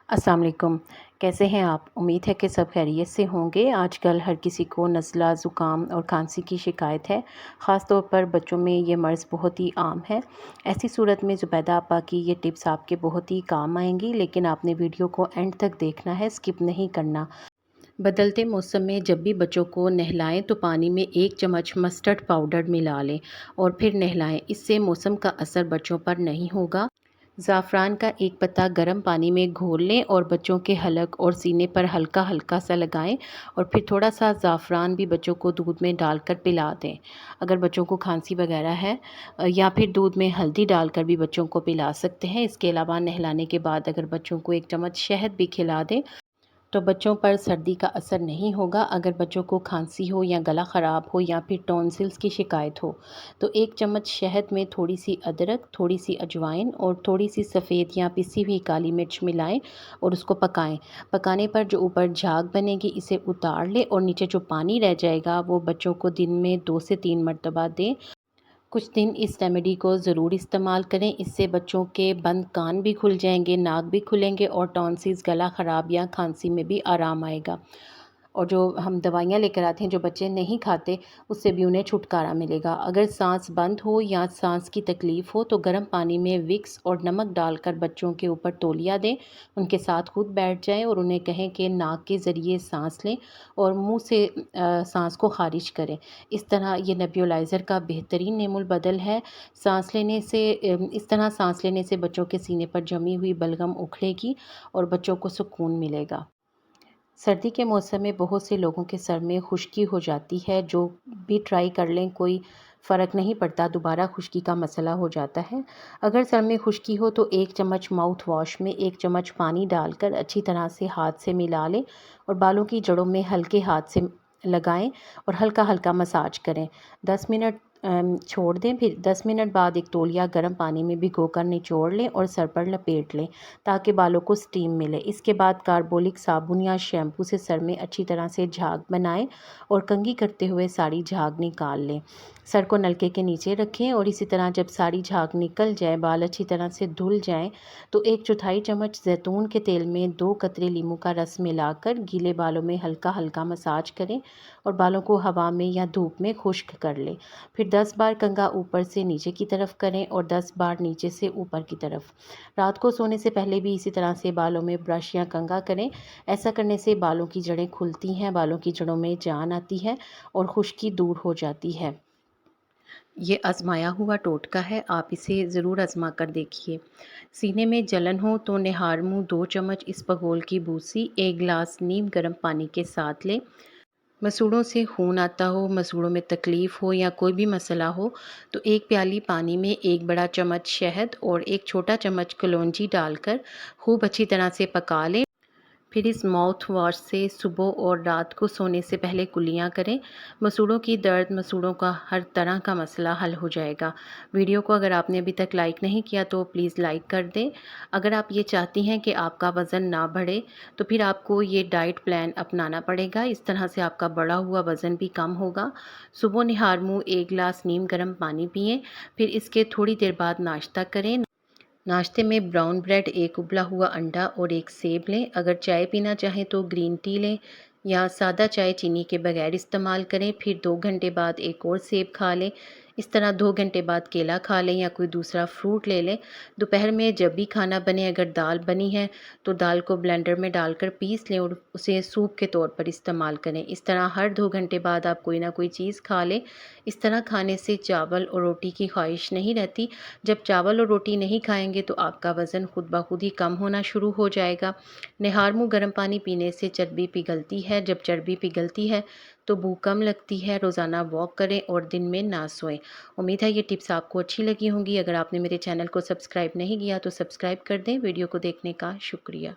अस्सलाम वालेकुम। कैसे हैं आप? उम्मीद है कि सब खैरियत से होंगे। आजकल हर किसी को नज़ला, ज़ुकाम और खांसी की शिकायत है। ख़ास तौर पर बच्चों में ये मर्ज़ बहुत ही आम है। ऐसी सूरत में ज़ुबैदा आपा की ये टिप्स आपके बहुत ही काम आएँगी, लेकिन आपने वीडियो को एंड तक देखना है, स्किप नहीं करना। बदलते मौसम में जब भी बच्चों को नहलाएं तो पानी में 1 चम्मच मस्टर्ड पाउडर मिला लें और फिर नहलाएं। इससे मौसम का असर बच्चों पर नहीं होगा। ज़ाफ़रान का एक पत्ता गर्म पानी में घोल लें और बच्चों के हलक और सीने पर हल्का हल्का सा लगाएं और फिर थोड़ा सा ज़ाफ़रान भी बच्चों को दूध में डालकर पिला दें। अगर बच्चों को खांसी वगैरह है या फिर दूध में हल्दी डालकर भी बच्चों को पिला सकते हैं। इसके अलावा नहलाने के बाद अगर बच्चों को 1 चम्मच शहद भी खिला दें तो बच्चों पर सर्दी का असर नहीं होगा। अगर बच्चों को खांसी हो या गला ख़राब हो या फिर टॉन्सिल्स की शिकायत हो तो 1 चम्मच शहद में थोड़ी सी अदरक, थोड़ी सी अजवाइन और थोड़ी सी सफ़ेद या पिसी हुई काली मिर्च मिलाएं और उसको पकाएं। पकाने पर जो ऊपर झाग बनेगी इसे उतार लें और नीचे जो पानी रह जाएगा वो बच्चों को दिन में 2 से 3 मरतबा दें। कुछ दिन इस रेमेडी को ज़रूर इस्तेमाल करें। इससे बच्चों के बंद कान भी खुल जाएंगे, नाक भी खुलेंगे और टॉन्सिल्स, गला ख़राब या खांसी में भी आराम आएगा। और जो हम दवाइयाँ लेकर आते हैं जो बच्चे नहीं खाते, उससे भी उन्हें छुटकारा मिलेगा। अगर सांस बंद हो या सांस की तकलीफ़ हो तो गर्म पानी में विक्स और नमक डालकर बच्चों के ऊपर तौलिया दें, उनके साथ खुद बैठ जाएं और उन्हें कहें कि नाक के ज़रिए सांस लें और मुंह से सांस को ख़ारिज करें। इस तरह ये नेब्यूलाइज़र का बेहतरीन नेमुल बदल है। सांस लेने से इस तरह सांस लेने से बच्चों के सीने पर जमी हुई बलगम उखड़ेगी और बच्चों को सुकून मिलेगा। सर्दी के मौसम में बहुत से लोगों के सर में खुश्की हो जाती है। जो भी ट्राई कर लें कोई फ़र्क नहीं पड़ता, दोबारा खुश्की का मसला हो जाता है। अगर सर में खुश्की हो तो 1 चम्मच माउथ वॉश में 1 चम्मच पानी डालकर अच्छी तरह से हाथ से मिला लें और बालों की जड़ों में हल्के हाथ से लगाएं और हल्का हल्का मसाज करें। 10 मिनट छोड़ दें। फिर 10 मिनट बाद एक तौलिया गर्म पानी में भिगोकर निचोड़ लें और सर पर लपेट लें ताकि बालों को स्टीम मिले। इसके बाद कार्बोलिक साबुन या शैम्पू से सर में अच्छी तरह से झाग बनाएं और कंघी करते हुए सारी झाग निकाल लें। सर को नलके के नीचे रखें और इसी तरह जब सारी झाग निकल जाए, बाल अच्छी तरह से धुल जाएं, तो 1/4 चम्मच जैतून के तेल में 2 कतरे नींबू का रस मिलाकर गीले बालों में हल्का हल्का मसाज करें और बालों को हवा में या धूप में खुश्क कर लें। फिर 10 बार कंघा ऊपर से नीचे की तरफ करें और 10 बार नीचे से ऊपर की तरफ। रात को सोने से पहले भी इसी तरह से बालों में ब्रश या कंघा करें। ऐसा करने से बालों की जड़ें खुलती हैं, बालों की जड़ों में जान आती है और खुश्की दूर हो जाती है। ये आजमाया हुआ टोटका है, आप इसे ज़रूर आजमा कर देखिए। सीने में जलन हो तो निहारमू 2 चम्मच इसबगोल की भूसी 1 गिलास नीम गर्म पानी के साथ लें। मसूड़ों से खून आता हो, मसूड़ों में तकलीफ़ हो या कोई भी मसला हो तो 1 प्याली पानी में 1 बड़ा चम्मच शहद और 1 छोटा चम्मच कलौंजी डालकर खूब अच्छी तरह से पका लें। फिर इस माउथ वॉश से सुबह और रात को सोने से पहले कुल्लियाँ करें। मसूड़ों की दर्द, मसूड़ों का हर तरह का मसला हल हो जाएगा। वीडियो को अगर आपने अभी तक लाइक नहीं किया तो प्लीज़ लाइक कर दें। अगर आप ये चाहती हैं कि आपका वज़न ना बढ़े तो फिर आपको ये डाइट प्लान अपनाना पड़ेगा। इस तरह से आपका बढ़ा हुआ वज़न भी कम होगा। सुबह निहार मुँह 1 गिलास नीम गर्म पानी पिएँ, फिर इसके थोड़ी देर बाद नाश्ता करें। नाश्ते में ब्राउन ब्रेड, 1 उबला हुआ अंडा और 1 सेब लें। अगर चाय पीना चाहें तो ग्रीन टी लें या सादा चाय चीनी के बगैर इस्तेमाल करें। फिर 2 घंटे बाद एक और सेब खा लें। इस तरह 2 घंटे बाद केला खा लें या कोई दूसरा फ्रूट ले लें। दोपहर में जब भी खाना बने, अगर दाल बनी है तो दाल को ब्लेंडर में डालकर पीस लें और उसे सूप के तौर पर इस्तेमाल करें। इस तरह हर 2 घंटे बाद आप कोई ना कोई चीज़ खा लें। इस तरह खाने से चावल और रोटी की ख्वाहिश नहीं रहती। जब चावल और रोटी नहीं खाएंगे तो आपका वज़न खुद ब खुद ही कम होना शुरू हो जाएगा। निहार मुँह गर्म पानी पीने से चर्बी पिघलती है। जब चर्बी पिघलती है तो भूख कम लगती है। रोज़ाना वॉक करें और दिन में ना सोएं। उम्मीद है ये टिप्स आपको अच्छी लगी होंगी। अगर आपने मेरे चैनल को सब्सक्राइब नहीं किया तो सब्सक्राइब कर दें। वीडियो को देखने का शुक्रिया।